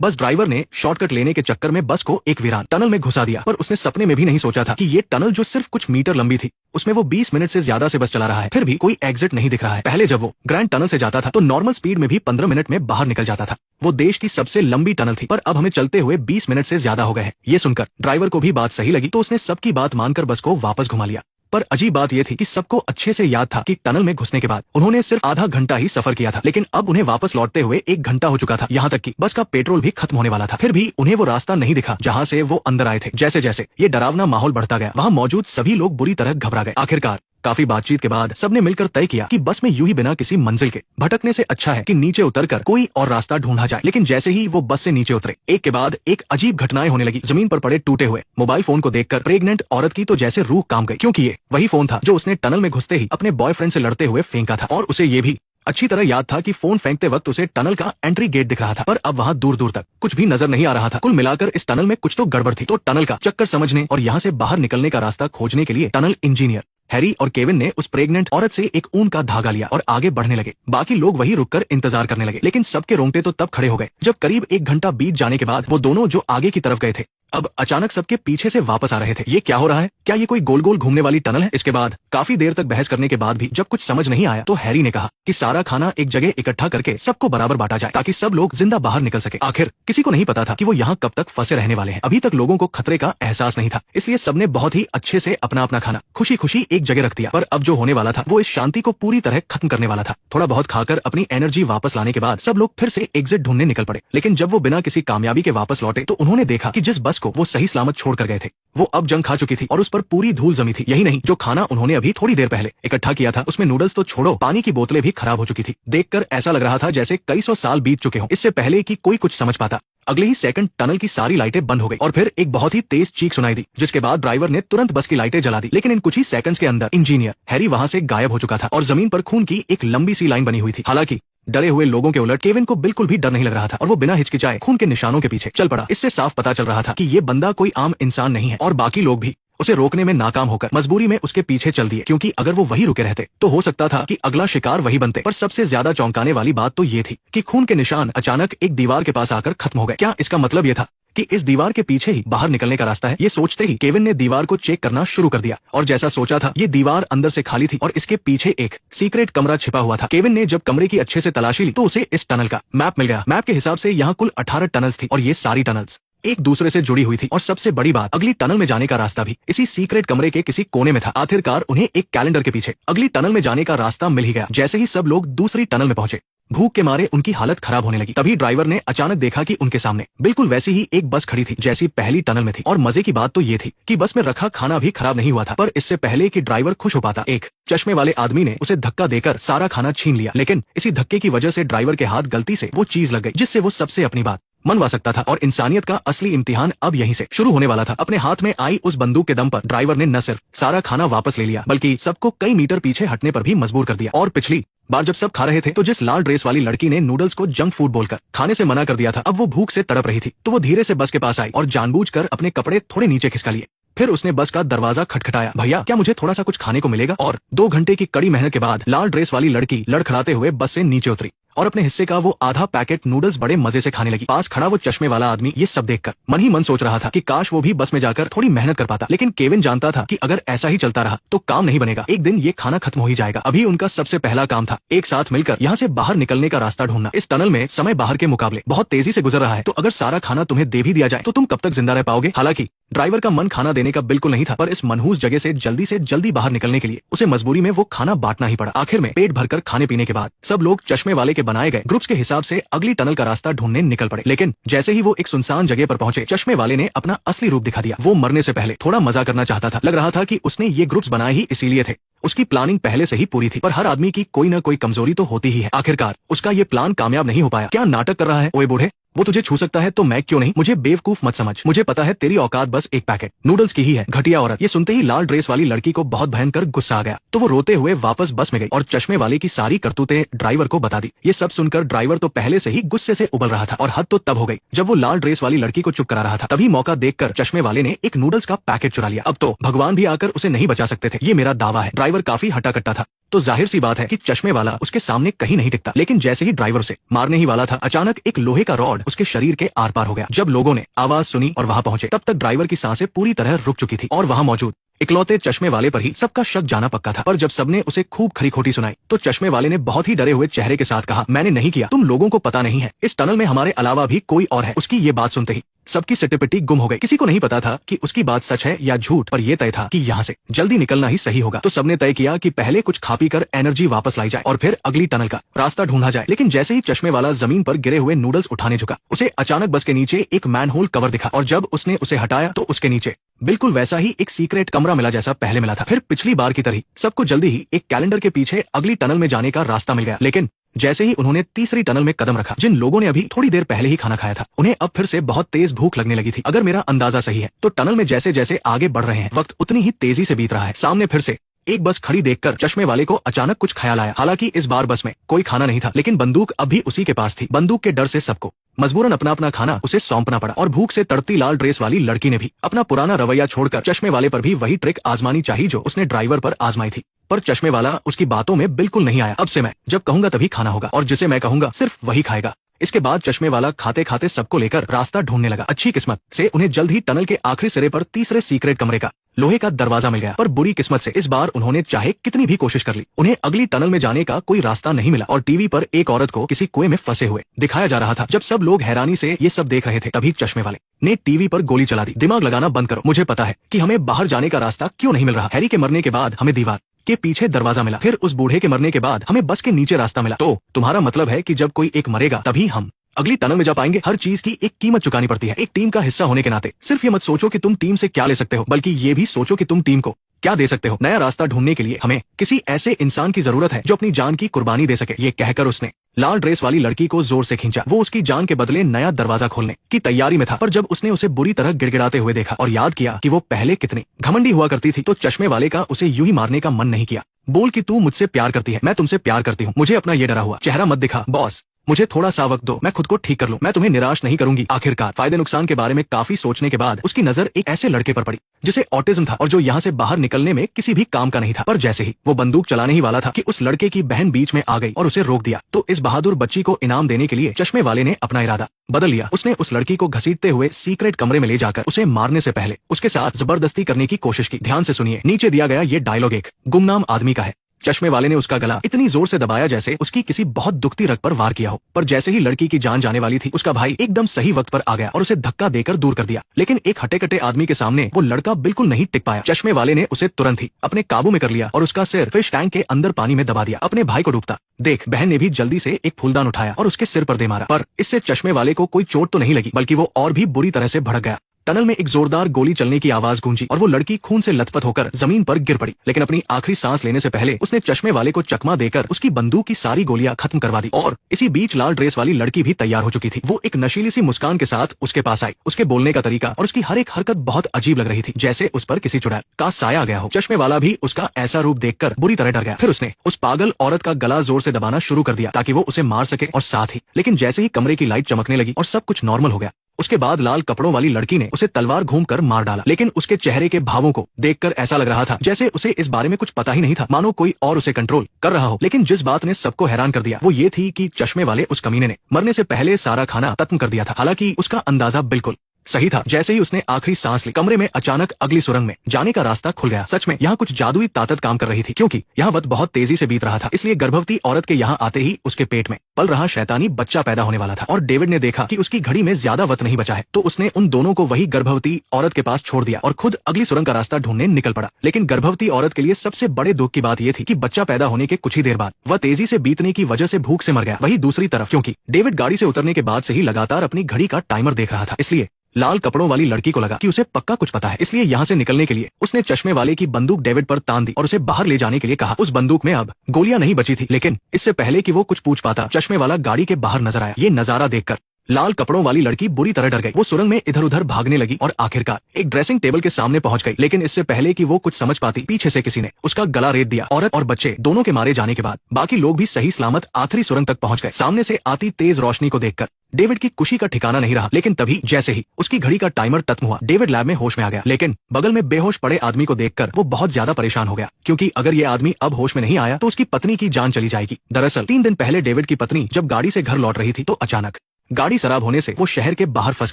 Bus driver ने shortcut लेने के चक्कर में बस को एक वीरान टनल में घुसा दिया, पर उसने सपने में भी नहीं सोचा था कि ये टनल जो सिर्फ कुछ मीटर लंबी थी, उसमें वो 20 मिनट से ज्यादा से बस चला रहा है, फिर भी कोई एग्जिट नहीं दिख रहा है। पहले जब वो ग्रैंड टनल से जाता था तो नॉर्मल स्पीड में भी 15 मिनट में बाहर निकल जाता था। वो देश की सबसे लंबी टनल थी, पर अब हमें चलते हुए 20 मिनट से ज्यादा हो गए हैं। ये सुनकर ड्राइवर को भी बात सही लगी, तो उसने सबकी बात मानकर बस को वापस घुमा लिया। पर अजीब बात यह थी कि सबको अच्छे से याद था कि टनल में घुसने के बाद उन्होंने सिर्फ आधा घंटा ही सफर किया था, लेकिन अब उन्हें वापस लौटते हुए 1 घंटा हो चुका था। यहाँ तक कि बस का पेट्रोल भी खत्म होने वाला था, फिर भी उन्हें वो रास्ता नहीं दिखा जहाँ से वो अंदर आए थे। जैसे जैसे ये डरावना माहौल बढ़ता गया, वहाँ मौजूद सभी लोग बुरी तरह घबरा गए। आखिरकार काफी बातचीत के बाद सबने मिलकर तय किया कि बस में यूं ही बिना किसी मंजिल के भटकने से अच्छा है कि नीचे उतरकर कोई और रास्ता ढूंढा जाए। लेकिन जैसे ही वो बस से नीचे उतरे, एक के बाद एक अजीब घटनाएं होने लगी। जमीन पर पड़े टूटे हुए मोबाइल फोन को देखकर प्रेग्नेंट औरत की तो जैसे रूह काम गई, क्योंकि ये वही फोन था जो उसने टनल में घुसते ही अपने बॉयफ्रेंड से लड़ते हुए फेंका था, और उसे ये भी अच्छी तरह याद था कि फोन फेंकते वक्त उसे टनल का एंट्री गेट दिख रहा था, पर अब वहाँ दूर दूर तक कुछ भी नजर नहीं आ रहा था। कुल मिलाकर इस टनल में कुछ तो गड़बड़ थी। तो टनल का चक्कर समझने और यहाँ से बाहर निकलने का रास्ता खोजने के लिए टनल इंजीनियर हैरी और केविन ने उस प्रेग्नेंट औरत से एक ऊन का धागा लिया और आगे बढ़ने लगे। बाकी लोग वहीं रुककर इंतजार करने लगे, लेकिन सबके रोंगटे तो तब खड़े हो गए जब करीब 1 घंटा बीत जाने के बाद वो दोनों जो आगे की तरफ गए थे, अब अचानक सबके पीछे से वापस आ रहे थे। ये क्या हो रहा है? क्या ये कोई गोल गोल घूमने वाली टनल है? इसके बाद काफी देर तक बहस करने के बाद भी जब कुछ समझ नहीं आया, तो हैरी ने कहा कि सारा खाना एक जगह इकट्ठा करके सबको बराबर बांटा जाए, ताकि सब लोग जिंदा बाहर निकल सके। आखिर किसी को नहीं पता था कि वो यहाँ कब तक फंसे रहने वाले हैं। अभी तक लोगों को खतरे का एहसास नहीं था, इसलिए सबने बहुत ही अच्छे से अपना अपना खाना खुशी खुशी एक जगह रख दिया। पर अब जो होने वाला था वो इस शांति को पूरी तरह खत्म करने वाला था। थोड़ा बहुत खाकर अपनी एनर्जी वापस लाने के बाद सब लोग फिर से एग्जिट ढूंढने निकल पड़े, लेकिन जब वो बिना किसी कामयाबी के वापस लौटे तो उन्होंने देखा कि जिस बस को वो सही सलामत छोड़कर गए थे, वो अब जंग खा चुकी थी और उस पर पूरी धूल जमी थी। यही नहीं, जो खाना उन्होंने अभी थोड़ी देर पहले इकट्ठा किया था, उसमें नूडल्स तो छोड़ो, पानी की बोतलें भी खराब हो चुकी थी। देखकर ऐसा लग रहा था जैसे कई सौ साल बीत चुके हों। इससे पहले कि कोई कुछ समझ पाता, अगले ही सेकंड टनल की सारी लाइटें बंद हो गई और फिर एक बहुत ही तेज चीख सुनाई दी, जिसके बाद ड्राइवर ने तुरंत बस की लाइटें जला दी। लेकिन इन कुछ ही सेकंड्स के अंदर इंजीनियर हैरी वहां से गायब हो चुका था और जमीन पर खून की एक लंबी सी लाइन बनी हुई थी। हालांकि डरे हुए लोगों के उलट केविन को बिल्कुल भी डर नहीं लग रहा था और वो बिना हिचकिचाए खून के निशानों के पीछे चल पड़ा। इससे साफ पता चल रहा था कि ये बंदा कोई आम इंसान नहीं है, और बाकी लोग भी उसे रोकने में नाकाम होकर मजबूरी में उसके पीछे चल दिए, क्योंकि अगर वो वही रुके रहते तो हो सकता था कि अगला शिकार वही बनते। पर सबसे ज्यादा चौंकाने वाली बात तो ये थी कि खून के निशान अचानक एक दीवार के पास आकर खत्म हो गए। क्या इसका मतलब ये था कि इस दीवार के पीछे ही बाहर निकलने का रास्ता है? ये सोचते ही केविन ने दीवार को चेक करना शुरू कर दिया, और जैसा सोचा था ये दीवार अंदर से खाली थी और इसके पीछे एक सीक्रेट कमरा छिपा हुआ था। केविन ने जब कमरे की अच्छे से तलाशी ली तो उसे इस टनल का मैप मिल गया। मैप के हिसाब से यहाँ कुल 18 टनल्स थी और ये सारी टनल्स एक दूसरे से जुड़ी हुई थी, और सबसे बड़ी बात, अगली टनल में जाने का रास्ता भी इसी सीक्रेट कमरे के किसी कोने में था। आखिरकार उन्हें एक कैलेंडर के पीछे अगली टनल में जाने का रास्ता मिल ही गया। जैसे ही सब लोग दूसरी टनल में पहुंचे, भूख के मारे उनकी हालत खराब होने लगी। तभी ड्राइवर ने अचानक देखा कि उनके सामने बिल्कुल वैसी ही एक बस खड़ी थी जैसी पहली टनल में थी। और मजे की बात तो ये थी कि बस में रखा खाना भी खराब नहीं हुआ था। पर इससे पहले कि ड्राइवर खुश हो पाता, एक चश्मे वाले आदमी ने उसे धक्का देकर सारा खाना छीन लिया। लेकिन इसी धक्के की वजह से ड्राइवर के हाथ गलती से वो चीज लग गई जिससे वो सबसे अपनी बात मनवा सकता था, और इंसानियत का असली इम्तिहान अब यहीं से शुरू होने वाला था। अपने हाथ में आई उस बंदूक के दम पर ड्राइवर ने न सिर्फ सारा खाना वापस ले लिया, बल्कि सबको कई मीटर पीछे हटने पर भी मजबूर कर दिया। और पिछली बार जब सब खा रहे थे तो जिस लाल ड्रेस वाली लड़की ने नूडल्स को जंक फूड बोलकर खाने से मना कर दिया था, अब वो भूख से तड़प रही थी। तो वो धीरे से बस के पास आई और जानबूझकर अपने कपड़े थोड़े नीचे खिसका लिए। फिर उसने बस का दरवाजा खटखटाया, भैया क्या मुझे थोड़ा सा कुछ खाने को मिलेगा? और 2 घंटे की कड़ी मेहनत के बाद लाल ड्रेस वाली लड़की लड़खड़ाते हुए बस से नीचे उतरी और अपने हिस्से का वो आधा पैकेट नूडल्स बड़े मजे से खाने लगी। पास खड़ा वो चश्मे वाला आदमी ये सब देखकर मन ही मन सोच रहा था कि काश वो भी बस में जाकर थोड़ी मेहनत कर पाता। लेकिन केविन जानता था कि अगर ऐसा ही चलता रहा तो काम नहीं बनेगा, एक दिन ये खाना खत्म हो ही जाएगा। अभी उनका सबसे पहला काम था एक साथ मिलकर यहाँ से बाहर निकलने का रास्ता ढूंढना। इस टनल में समय बाहर के मुकाबले बहुत तेजी से गुजर रहा है, तो अगर सारा खाना तुम्हें दे भी दिया जाए तो तुम कब तक जिंदा रह पाओगे? हालांकि ड्राइवर का मन खाना देने का बिल्कुल नहीं था, पर इस मनहूस जगह से जल्दी बाहर निकलने के लिए उसे मजबूरी में वो खाना बांटना ही पड़ा। आखिर में पेट भरकर खाने पीने के बाद सब लोग चश्मे वाले के बनाए गए ग्रुप्स के हिसाब से अगली टनल का रास्ता ढूंढने निकल पड़े। लेकिन जैसे ही वो एक सुनसान जगह पर पहुंचे, चश्मे वाले ने अपना असली रूप दिखा दिया। वो मरने से पहले थोड़ा मजा करना चाहता था। लग रहा था कि उसने ये ग्रुप्स बनाए ही इसीलिए थे। उसकी प्लानिंग पहले से ही पूरी थी, पर हर आदमी की कोई न कोई कमजोरी तो होती ही है। आखिरकार उसका ये प्लान कामयाब नहीं हो पाया। क्या नाटक कर रहा है? ओए बूढ़े, वो तुझे छू सकता है तो मैं क्यों नहीं? मुझे बेवकूफ मत समझ, मुझे पता है तेरी औकात बस एक पैकेट नूडल्स की ही है, घटिया औरत। ये सुनते ही लाल ड्रेस वाली लड़की को बहुत भयंकर गुस्सा आ गया, तो वो रोते हुए वापस बस में गई और चश्मे वाले की सारी करतूतें ड्राइवर को बता दी। ये सब सुनकर ड्राइवर तो पहले से ही गुस्से से उबल रहा था, और हद तो तब हो गई जब वो लाल ड्रेस वाली लड़की को चुप करा रहा था। तभी मौका देखकर चश्मे वाले ने एक नूडल्स का पैकेट चुरा लिया। अब तो भगवान भी आकर उसे नहीं बचा सकते थे, ये मेरा दावा है। ड्राइवर ड्राइवर काफी हट्टा कट्टा था, तो जाहिर सी बात है कि चश्मे वाला उसके सामने कहीं नहीं टिकता। लेकिन जैसे ही ड्राइवर उसे मारने ही वाला था, अचानक एक लोहे का रॉड उसके शरीर के आर पार हो गया। जब लोगों ने आवाज सुनी और वहां पहुंचे, तब तक ड्राइवर की सांसें पूरी तरह रुक चुकी थी और वहां मौजूद इकलौते चश्मे वाले पर ही सबका शक जाना पक्का था। पर जब सबने उसे खूब खरी खोटी सुनाई, तो चश्मे वाले ने बहुत ही डरे हुए चेहरे के साथ कहा, मैंने नहीं किया, तुम लोगों को पता नहीं है, इस टनल में हमारे अलावा भी कोई और है। उसकी ये बात सुनते ही सबकी सिट्टी गुम हो गई। किसी को नहीं पता था कि उसकी बात सच है या झूठ, पर यह तय था कि यहाँ से जल्दी निकलना ही सही होगा। तो सबने तय किया कि पहले कुछ खा पी कर एनर्जी वापस लाई जाए और फिर अगली टनल का रास्ता ढूंढा जाए। लेकिन जैसे ही चश्मे वाला जमीन पर गिरे हुए नूडल्स उठाने झुका, उसे अचानक बस के नीचे एक मैनहोल कवर दिखा और जब उसने उसे हटाया तो उसके नीचे बिल्कुल वैसा ही एक सीक्रेट कमरा मिला जैसा पहले मिला था। फिर पिछली बार की तरह सबको जल्दी ही एक कैलेंडर के पीछे अगली टनल में जाने का रास्ता मिल गया। लेकिन जैसे ही उन्होंने तीसरी टनल में कदम रखा, जिन लोगों ने अभी थोड़ी देर पहले ही खाना खाया था, उन्हें अब फिर से बहुत तेज भूख लगने लगी थी। अगर मेरा अंदाजा सही है तो टनल में जैसे जैसे आगे बढ़ रहे हैं, वक्त उतनी ही तेजी से बीत रहा है। सामने फिर से एक बस खड़ी देखकर चश्मे वाले को अचानक कुछ ख्याल आया। हालांकि इस बार बस में कोई खाना नहीं था, लेकिन बंदूक अब भी उसी के पास थी। बंदूक के डर से सबको मजबूरन अपना अपना खाना उसे सौंपना पड़ा और भूख से तड़पती लाल ड्रेस वाली लड़की ने भी अपना पुराना रवैया छोड़कर चश्मे वाले पर भी वही ट्रिक आजमानी चाहिए जो उसने ड्राइवर पर आजमाई थी। पर चश्मे वाला उसकी बातों में बिल्कुल नहीं आया। अब से मैं जब कहूंगा तभी खाना होगा और जिसे मैं कहूंगा सिर्फ वही खाएगा। इसके बाद चश्मे वाला खाते खाते सबको लेकर रास्ता ढूंढने लगा। अच्छी किस्मत से उन्हें जल्द ही टनल के आखिरी सिरे पर तीसरे सीक्रेट कमरे का लोहे का दरवाजा मिल गया। पर बुरी किस्मत से इस बार उन्होंने चाहे कितनी भी कोशिश कर ली, उन्हें अगली टनल में जाने का कोई रास्ता नहीं मिला और टीवी पर एक औरत को किसी कुएं में फंसे हुए दिखाया जा रहा था। जब सब लोग हैरानी से ये सब देख रहे थे, तभी चश्मे वाले ने टीवी पर गोली चला दी। दिमाग लगाना बंद करो, मुझे पता है कि हमें बाहर जाने का रास्ता क्यों नहीं मिल रहा। हैरी के मरने के बाद हमें दीवार के पीछे दरवाजा मिला, फिर उस बूढ़े के मरने के बाद हमें बस के नीचे रास्ता मिला। तो तुम्हारा मतलब है कि जब कोई एक मरेगा तभी हम अगली टनल में जा पाएंगे। हर चीज की एक कीमत चुकानी पड़ती है। एक टीम का हिस्सा होने के नाते सिर्फ ये मत सोचो कि तुम टीम से क्या ले सकते हो, बल्कि ये भी सोचो कि तुम टीम को क्या दे सकते हो। नया रास्ता ढूंढने के लिए हमें किसी ऐसे इंसान की जरूरत है जो अपनी जान की कुर्बानी दे सके। ये कहकर उसने लाल ड्रेस वाली लड़की को जोर से खींचा। वो उसकी जान के बदले नया दरवाजा खोलने की तैयारी में था, पर जब उसने उसे बुरी तरह गिड़गिड़ाते हुए देखा और याद किया कि वो पहले कितनी घमंडी हुआ करती थी, तो चश्मे वाले का उसे यूं ही मारने का मन नहीं किया। बोल कि तू मुझसे प्यार करती है, मैं तुमसे प्यार करती हूँ, मुझे अपना ये डरा हुआ चेहरा मत दिखा। बॉस, मुझे थोड़ा सा वक्त दो, मैं खुद को ठीक कर लूं, मैं तुम्हें निराश नहीं करूंगी। आखिरकार फायदे नुकसान के बारे में काफी सोचने के बाद उसकी नजर एक ऐसे लड़के पर पड़ी जिसे ऑटिज्म था और जो यहाँ से बाहर निकलने में किसी भी काम का नहीं था। पर जैसे ही वो बंदूक चलाने ही वाला था कि उस लड़के की बहन बीच में आ गई और उसे रोक दिया, तो इस बहादुर बच्ची को इनाम देने के लिए चश्मे वाले ने अपना इरादा बदल लिया। उसने उस लड़की को घसीटते हुए सीक्रेट कमरे में ले जाकर उसे मारने से पहले उसके साथ जबरदस्ती करने की कोशिश की। ध्यान से सुनिए, नीचे दिया गया ये डायलॉग एक गुमनाम आदमी का है। चश्मे वाले ने उसका गला इतनी जोर से दबाया जैसे उसकी किसी बहुत दुखती रग पर वार किया हो। पर जैसे ही लड़की की जान जाने वाली थी, उसका भाई एकदम सही वक्त पर आ गया और उसे धक्का देकर दूर कर दिया। लेकिन एक हटे कटे आदमी के सामने वो लड़का बिल्कुल नहीं टिक पाया। चश्मे वाले ने उसे तुरंत ही अपने काबू में कर लिया और उसका सिर फिश टैंक के अंदर पानी में दबा दिया। अपने भाई को डूबता देख बहन ने भी जल्दी से एक फूलदान उठाया और उसके सिर पर दे मारा। पर इससे चश्मे वाले को कोई चोट तो नहीं लगी, बल्कि वो और भी बुरी तरह से भड़क गया। टनल में एक जोरदार गोली चलने की आवाज गूंजी और वो लड़की खून से लथपथ होकर जमीन पर गिर पड़ी। लेकिन अपनी आखिरी सांस लेने से पहले उसने चश्मे वाले को चकमा देकर उसकी बंदूक की सारी गोलियां खत्म करवा दी। और इसी बीच लाल ड्रेस वाली लड़की भी तैयार हो चुकी थी। वो एक नशीली सी मुस्कान के साथ उसके पास आई। उसके बोलने का तरीका और उसकी हर एक हरकत बहुत अजीब लग रही थी, जैसे उस पर किसी चुड़ैल का साया आ गया हो। चश्मे वाला भी उसका ऐसा रूप देखकर बुरी तरह डर गया। फिर उसने उस पागल औरत का गला जोर से दबाना शुरू कर दिया ताकि वो उसे मार सके और साथ ही लेकिन जैसे ही कमरे की लाइट चमकने लगी और सब कुछ नॉर्मल हो गया, उसके बाद लाल कपड़ों वाली लड़की ने उसे तलवार घूमकर मार डाला। लेकिन उसके चेहरे के भावों को देखकर ऐसा लग रहा था जैसे उसे इस बारे में कुछ पता ही नहीं था, मानो कोई और उसे कंट्रोल कर रहा हो। लेकिन जिस बात ने सबको हैरान कर दिया वो ये थी कि चश्मे वाले उस कमीने ने मरने से पहले सारा खाना खत्म कर दिया था। हालांकि उसका अंदाजा बिल्कुल सही था। जैसे ही उसने आखिरी सांस ली, कमरे में अचानक अगली सुरंग में जाने का रास्ता खुल गया। सच में यहाँ कुछ जादुई ताकत काम कर रही थी, क्योंकि यहाँ वक्त बहुत तेजी से बीत रहा था। इसलिए गर्भवती औरत के यहाँ आते ही उसके पेट में पल रहा शैतानी बच्चा पैदा होने वाला था। और डेविड ने देखा कि उसकी घड़ी में ज्यादा वक्त नहीं बचा है, तो उसने उन दोनों को वही गर्भवती औरत के पास छोड़ दिया और खुद अगली सुरंग का रास्ता ढूंढने निकल पड़ा। लेकिन गर्भवती औरत के लिए सबसे बड़े दुख की बात यह थी कि बच्चा पैदा होने के कुछ ही देर बाद वह तेजी से बीतने की वजह से भूख से मर गया। वही दूसरी तरफ, क्योंकि डेविड गाड़ी से उतरने के बाद से ही लगातार अपनी घड़ी का टाइमर देख रहा था, इसलिए लाल कपड़ों वाली लड़की को लगा कि उसे पक्का कुछ पता है। इसलिए यहाँ से निकलने के लिए उसने चश्मे वाले की बंदूक डेविड पर तान दी और उसे बाहर ले जाने के लिए कहा। उस बंदूक में अब गोलियां नहीं बची थी, लेकिन इससे पहले कि वो कुछ पूछ पाता, चश्मे वाला गाड़ी के बाहर नजर आया। ये नजारा देखकर लाल कपड़ों वाली लड़की बुरी तरह डर गई। वो सुरंग में इधर उधर भागने लगी और आखिरकार एक ड्रेसिंग टेबल के सामने पहुंच गई। लेकिन इससे पहले कि वो कुछ समझ पाती, पीछे से किसी ने उसका गला रेत दिया। औरत और बच्चे दोनों के मारे जाने के बाद बाकी लोग भी सही सलामत आखिरी सुरंग तक पहुंच गए। सामने से आती तेज रोशनी को देखकर डेविड की खुशी का ठिकाना नहीं रहा। लेकिन तभी जैसे ही उसकी घड़ी का टाइमर खत्म हुआ, डेविड लैब में होश में आ गया। लेकिन बगल में बेहोश पड़े आदमी को देखकर वो बहुत ज्यादा परेशान हो गया, क्योंकि अगर ये आदमी अब होश में नहीं आया तो उसकी पत्नी की जान चली जाएगी। दरअसल 3 दिन पहले डेविड की पत्नी जब गाड़ी से घर लौट रही थी तो अचानक गाड़ी खराब होने से वो शहर के बाहर फंस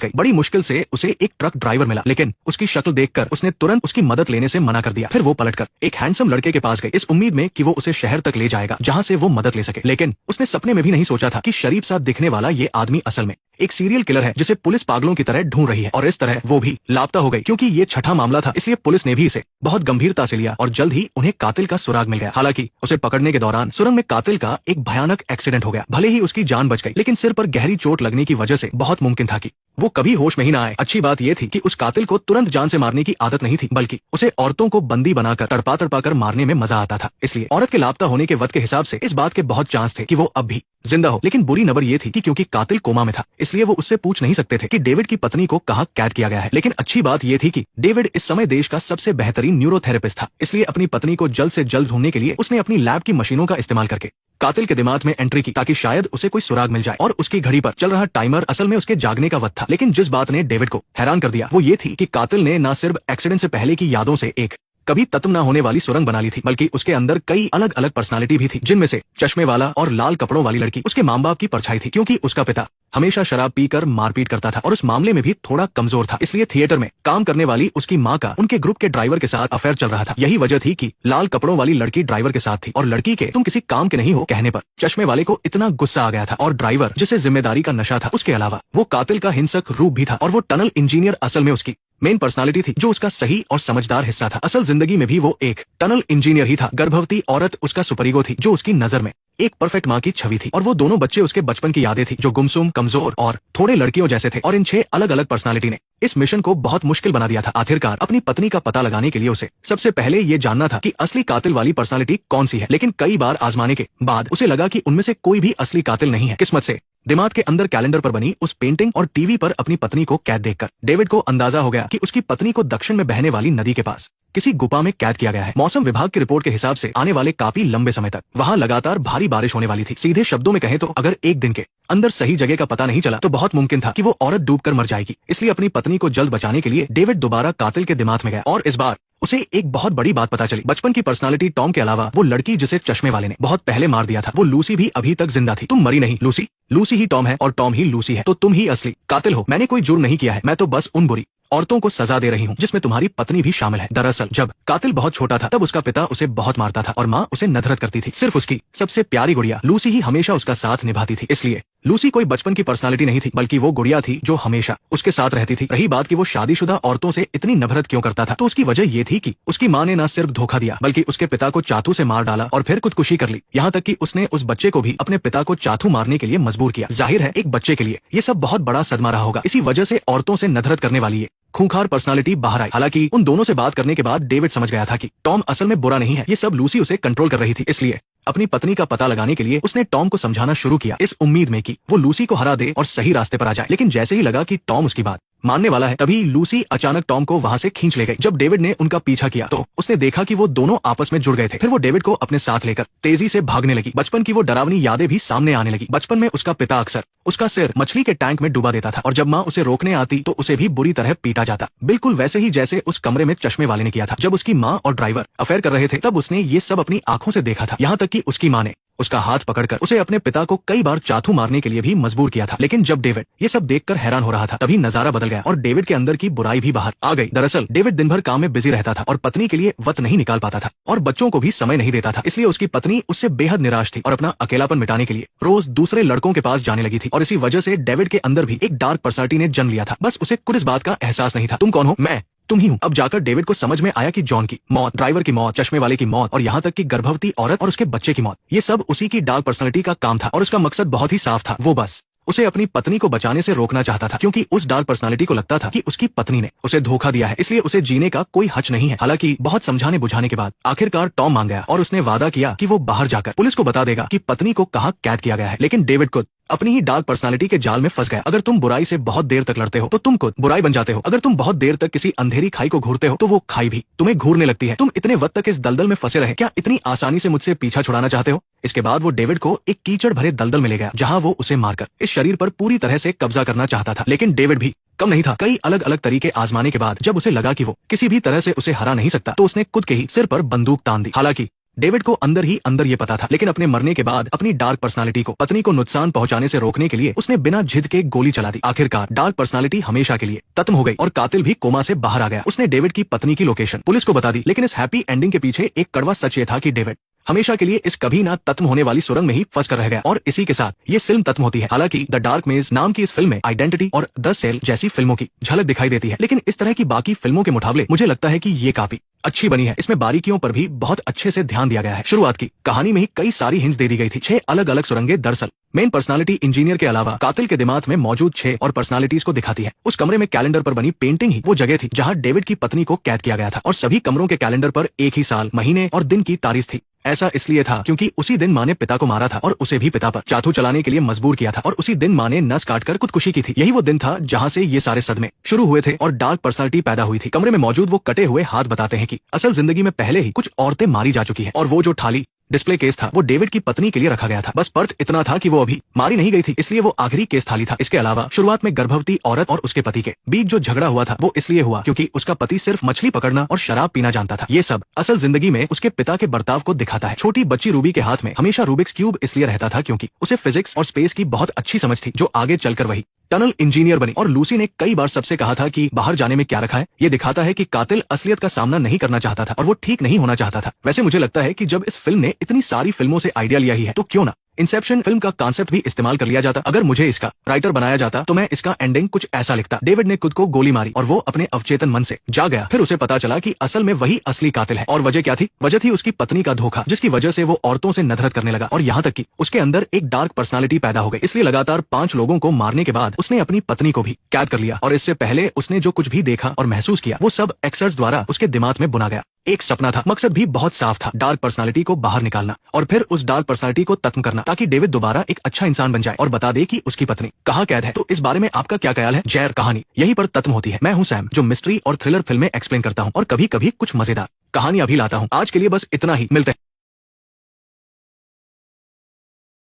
गई। बड़ी मुश्किल से उसे एक ट्रक ड्राइवर मिला, लेकिन उसकी शक्ल देखकर उसने तुरंत उसकी मदद लेने से मना कर दिया। फिर वो पलटकर एक हैंडसम लड़के के पास गई, इस उम्मीद में कि वो उसे शहर तक ले जाएगा जहां से वो मदद ले सके। लेकिन उसने सपने में भी नहीं सोचा था कि शरीफ सा दिखने वाला ये आदमी असल में एक सीरियल किलर है, जिसे पुलिस पागलों की तरह ढूंढ रही है। और इस तरह वो भी लापता हो गई। क्योंकि ये छठा मामला था, इसलिए पुलिस ने भी इसे बहुत गंभीरता से लिया और जल्द ही उन्हें कातिल का सुराग मिल गया। हालांकि उसे पकड़ने के दौरान सुरंग में कातिल का एक भयानक एक्सीडेंट हो गया। भले ही उसकी जान बच गई, लेकिन सिर पर गहरी चोट लगने की वजह से बहुत मुमकिन था कि वो कभी होश में ही ना आए। अच्छी बात यह थी कि उस कातिल को तुरंत जान से मारने की आदत नहीं थी, बल्कि उसे औरतों को बंदी बनाकर तड़पा तड़पा कर मारने में मजा आता था। इसलिए औरत के लापता होने के वक्त के हिसाब से इस बात के बहुत चांस थे कि वो अब भी जिंदा हो। लेकिन बुरी खबर ये थी कि क्योंकि कातिल कोमा में था, इसलिए वो उससे पूछ नहीं सकते थे कि डेविड की पत्नी को कहाँ कैद किया गया है। लेकिन अच्छी बात ये थी कि डेविड इस समय देश का सबसे बेहतरीन न्यूरोथेरेपिस्ट था, इसलिए अपनी पत्नी को जल्द से जल्द ढूंढने के लिए उसने अपनी लैब की मशीनों का इस्तेमाल करके कातिल के दिमाग में एंट्री की, ताकि शायद उसे कोई सुराग मिल जाए। और उसकी घड़ी पर चल रहा टाइमर असल में उसके जागने का वक्त था। लेकिन जिस बात ने डेविड को हैरान कर दिया वो ये थी कि कातिल ने न सिर्फ एक्सीडेंट से पहले की यादों से एक कभी खत्म न होने वाली सुरंग बना ली थी, बल्कि उसके अंदर कई अलग अलग पर्सनालिटी भी थी, जिनमें से चश्मे वाला और लाल कपड़ों वाली लड़की उसके माँ बाप की परछाई थी। क्योंकि उसका पिता हमेशा शराब पीकर मारपीट करता था और उस मामले में भी थोड़ा कमजोर था, इसलिए थिएटर में काम करने वाली उसकी माँ का उनके ग्रुप के ड्राइवर के साथ अफेयर चल रहा था। यही वजह थी कि लाल कपड़ों वाली लड़की ड्राइवर के साथ थी और लड़की के तुम किसी काम के नहीं हो कहने पर चश्मे वाले को इतना गुस्सा आ गया था। और ड्राइवर जिसे जिम्मेदारी का नशा था, उसके अलावा वो कातिल का हिंसक रूप भी था। और वो टनल इंजीनियर असल में उसकी मेन पर्सनालिटी थी, जो उसका सही और समझदार हिस्सा था। असल जिंदगी में भी वो एक टनल इंजीनियर ही था। गर्भवती औरत उसका सुपरीगो थी, जो उसकी नजर में एक परफेक्ट माँ की छवि थी। और वो दोनों बच्चे उसके बचपन की यादें थी, जो गुमसुम, कमजोर और थोड़े लड़कियों जैसे थे। और इन 6 अलग अलग पर्सनालिटी ने इस मिशन को बहुत मुश्किल बना दिया था। आखिरकार अपनी पत्नी का पता लगाने के लिए उसे सबसे पहले ये जानना था कि असली कातिल वाली पर्सनालिटी कौन सी है। लेकिन कई बार आजमाने के बाद उसे लगा कि उनमें से कोई भी असली कातिल नहीं है। किस्मत से दिमाग के अंदर कैलेंडर पर बनी उस पेंटिंग और टीवी पर अपनी पत्नी को कैद देखकर डेविड को अंदाजा हो गया कि उसकी पत्नी को दक्षिण में बहने वाली नदी के पास किसी गुफा में कैद किया गया है। मौसम विभाग की रिपोर्ट के हिसाब से आने वाले काफी लंबे समय तक वहां लगातार भारी बारिश होने वाली थी। सीधे शब्दों में कहें तो अगर एक दिन के अंदर सही जगह का पता नहीं चला तो बहुत मुमकिन था कि वो औरत डूबकर मर जाएगी। इसलिए अपनी पत्नी को जल्द बचाने के लिए डेविड दोबारा कातिल के दिमाग में गया। और इस बार उसे एक बहुत बड़ी बात पता चली। बचपन की पर्सनालिटी टॉम के अलावा वो लड़की जिसे चश्मे वाले ने बहुत पहले मार दिया था, वो लूसी भी अभी तक जिंदा थी। तुम मरी नहीं लूसी, लूसी ही टॉम है और टॉम ही लूसी है, तो तुम ही असली कातिल हो। मैंने कोई जुर्म नहीं किया है, मैं तो बस उन बुरी औरतों को सजा दे रही हूँ जिसमें तुम्हारी पत्नी भी शामिल है। दरअसल जब कातिल बहुत छोटा था तब उसका पिता उसे बहुत मारता था और माँ उसे नफरत करती थी। सिर्फ उसकी सबसे प्यारी गुड़िया लूसी ही हमेशा उसका साथ निभाती थी। इसलिए लूसी कोई बचपन की पर्सनालिटी नहीं थी, बल्कि वो गुड़िया थी जो हमेशा उसके साथ रहती थी। रही बात कि वो शादीशुदा औरतों से इतनी नफरत क्यों करता था, तो उसकी वजह ये थी कि उसकी माँ ने न सिर्फ धोखा दिया बल्कि उसके पिता को चाकू से मार डाला और फिर खुदकुशी कर ली। यहाँ तक कि उसने उस बच्चे को भी अपने पिता को चाकू मारने के लिए मजबूर किया। जाहिर है एक बच्चे के लिए ये सब बहुत बड़ा सदमा रहा होगा। इसी वजह से औरतों से नफरत करने वाली ये खूंखार पर्सनालिटी बाहर आई। हालांकि उन दोनों से बात करने के बाद डेविड समझ गया था कि टॉम असल में बुरा नहीं है, ये सब लूसी उसे कंट्रोल कर रही थी। इसलिए अपनी पत्नी का पता लगाने के लिए उसने टॉम को समझाना शुरू किया, इस उम्मीद में कि वो लूसी को हरा दे और सही रास्ते पर आ जाए। लेकिन जैसे ही लगा कि टॉम उसकी बात मानने वाला है, तभी लूसी अचानक टॉम को वहां से खींच ले गई। जब डेविड ने उनका पीछा किया तो उसने देखा कि वो दोनों आपस में जुड़ गए थे। फिर वो डेविड को अपने साथ लेकर तेजी से भागने लगी। बचपन की वो डरावनी यादें भी सामने आने लगी। बचपन में उसका पिता अक्सर उसका सिर मछली के टैंक में डुबा देता था और जब माँ उसे रोकने आती तो उसे भी बुरी तरह पीटा जाता, बिल्कुल वैसे ही जैसे उस कमरे में चश्मे वाले ने किया था। जब उसकी माँ और ड्राइवर अफेयर कर रहे थे तब उसने ये सब अपनी आंखों से देखा था। यहाँ तक कि उसकी माँ ने उसका हाथ पकड़कर उसे अपने पिता को कई बार चाकू मारने के लिए भी मजबूर किया था। लेकिन जब डेविड ये सब देखकर हैरान हो रहा था तभी नजारा बदल गया और डेविड के अंदर की बुराई भी बाहर आ गई। दरअसल डेविड दिन भर काम में बिजी रहता था और पत्नी के लिए वक्त नहीं निकाल पाता था और बच्चों को भी समय नहीं देता था। इसलिए उसकी पत्नी उससे बेहद निराश थी और अपना अकेलापन मिटाने के लिए रोज दूसरे लड़कों के पास जाने लगी थी। और इसी वजह से डेविड के अंदर भी एक डार्क पर्सनालिटी ने जन्म लिया था। बस उसे कुछ इस बात का एहसास नहीं था। तुम कौन हो? मैं तुम ही हूँ। अब जाकर डेविड को समझ में आया कि जॉन की मौत, ड्राइवर की मौत, चश्मे वाले की मौत और यहाँ तक कि गर्भवती औरत और उसके बच्चे की मौत, ये सब उसी की डार्क पर्सनालिटी का काम था। और उसका मकसद बहुत ही साफ था, वो बस उसे अपनी पत्नी को बचाने से रोकना चाहता था, क्योंकि उस डार्क पर्सनालिटी को लगता था कि उसकी पत्नी ने उसे धोखा दिया है, इसलिए उसे जीने का कोई हक नहीं है। हालांकि बहुत समझाने बुझाने के बाद आखिरकार टॉम मान गया और उसने वादा किया कि वो बाहर जाकर पुलिस को बता देगा कि पत्नी को कहाँ कैद किया गया है। लेकिन डेविड को अपनी ही डार्क पर्सनालिटी के जाल में फंस गया। अगर तुम बुराई से बहुत देर तक लड़ते हो तो तुम खुद बुराई बन जाते हो। अगर तुम बहुत देर तक किसी अंधेरी खाई को घूरते हो तो वो खाई भी तुम्हें घूरने लगती है। तुम इतने वक्त तक इस दलदल में फंसे रहे, क्या इतनी आसानी से मुझसे पीछा छुड़ाना चाहते हो? इसके बाद वो डेविड को एक कीचड़ भरे दलदल में ले गया, जहां वो उसे मारकर इस शरीर पर पूरी तरह से कब्जा करना चाहता था। लेकिन डेविड भी कम नहीं था। कई अलग अलग तरीके आजमाने के बाद जब उसे लगा कि वो किसी भी तरह से उसे हरा नहीं सकता, तो उसने खुद के ही सिर पर बंदूक तान दी। हालांकि डेविड को अंदर ही अंदर ये पता था, लेकिन अपने मरने के बाद अपनी डार्क पर्सनालिटी को पत्नी को नुकसान पहुंचाने से रोकने के लिए उसने बिना झिझक के गोली चला दी। आखिरकार डार्क पर्सनालिटी हमेशा के लिए खत्म हो गई और कातिल भी कोमा से बाहर आ गया। उसने डेविड की पत्नी की लोकेशन पुलिस को बता दी, लेकिन इस हैप्पी एंडिंग के पीछे एक कड़वा सच ये था कि डेविड हमेशा के लिए इस कभी ना खत्म होने वाली सुरंग में ही फंस कर रह गया। और इसी के साथ ये फिल्म खत्म होती है। हालांकि द डार्क मेज नाम की इस फिल्म में आइडेंटिटी और द सेल जैसी फिल्मों की झलक दिखाई देती है, लेकिन इस तरह की बाकी फिल्मों के मुकाबले मुझे लगता है कि ये काफी अच्छी बनी है। इसमें बारीकियों पर भी बहुत अच्छे से ध्यान दिया गया है। शुरुआत की कहानी में ही कई सारी हिंट्स दे दी गई थी। 6 अलग अलग सुरंगें दरअसल मेन पर्सनालिटी इंजीनियर के अलावा कातिल के दिमाग में मौजूद 6 और पर्सनालिटीज को दिखाती है। उस कमरे में कैलेंडर पर बनी पेंटिंग ही वो जगह थी जहां डेविड की पत्नी को कैद किया गया था, और सभी कमरों के कैलेंडर पर एक ही साल, महीने और दिन की तारीख थी। ऐसा इसलिए था क्योंकि उसी दिन माँ ने पिता को मारा था और उसे भी पिता पर चाकू चलाने के लिए मजबूर किया था, और उसी दिन माँ ने नस काटकर खुदकुशी की थी। यही वो दिन था जहाँ से ये सारे सदमे शुरू हुए थे और डार्क पर्सनालिटी पैदा हुई थी। कमरे में मौजूद वो कटे हुए हाथ बताते हैं कि असल जिंदगी में पहले ही कुछ औरतें मारी जा चुकी हैं, और वो जो थाली डिस्प्ले केस था वो डेविड की पत्नी के लिए रखा गया था। बस फर्क इतना था कि वो अभी मारी नहीं गई थी, इसलिए वो आखिरी केस थाली था। इसके अलावा शुरुआत में गर्भवती औरत और उसके पति के बीच जो झगड़ा हुआ था वो इसलिए हुआ क्योंकि उसका पति सिर्फ मछली पकड़ना और शराब पीना जानता था। ये सब असल जिंदगी में उसके पिता के बर्ताव को दिखाता है। छोटी बच्ची रूबी के हाथ में हमेशा रूबिक्स क्यूब इसलिए रहता था क्योंकि उसे फिजिक्स और स्पेस की बहुत अच्छी समझ थी, जो आगे चलकर वही टनल इंजीनियर बनी। और लूसी ने कई बार सबसे कहा था कि बाहर जाने में क्या रखा है। ये दिखाता है कि कातिल असलियत का सामना नहीं करना चाहता था और वो ठीक नहीं होना चाहता था। वैसे मुझे लगता है कि जब इस फिल्म ने इतनी सारी फिल्मों से आइडिया लिया ही है, तो क्यों ना इंसेप्शन फिल्म का कॉन्सेप्ट भी इस्तेमाल कर लिया जाता। अगर मुझे इसका राइटर बनाया जाता तो मैं इसका एंडिंग कुछ ऐसा लिखता: डेविड ने खुद को गोली मारी और वो अपने अवचेतन मन से जा गया। फिर उसे पता चला कि असल में वही असली कातिल है। और वजह क्या थी? वजह थी उसकी पत्नी का धोखा, जिसकी वजह से वो औरतों से नफरत करने लगा, और यहाँ तक कि उसके अंदर एक डार्क पर्सनालिटी पैदा हो गई। इसलिए लगातार 5 लोगों को मारने के बाद उसने अपनी पत्नी को भी कैद कर लिया, और इससे पहले उसने जो कुछ भी देखा और महसूस किया वो सब एक्सर्ट्स द्वारा उसके दिमाग में बुना गया। एक सपना था, मकसद भी बहुत साफ था: डार्क पर्सनालिटी को बाहर निकालना और फिर उस डार्क पर्सनालिटी को खत्म करना, ताकि डेविड दोबारा एक अच्छा इंसान बन जाए और बता दे कि उसकी पत्नी कहाँ कैद है। तो इस बारे में आपका क्या ख्याल है? जैर कहानी यहीं पर खत्म होती है। मैं हूँ सैम, जो मिस्ट्री और थ्रिलर फिल्में एक्सप्लेन करता हूँ और कभी कभी कुछ मजेदार कहानियां भी लाता हूँ। आज के लिए बस इतना ही, मिलते हैं।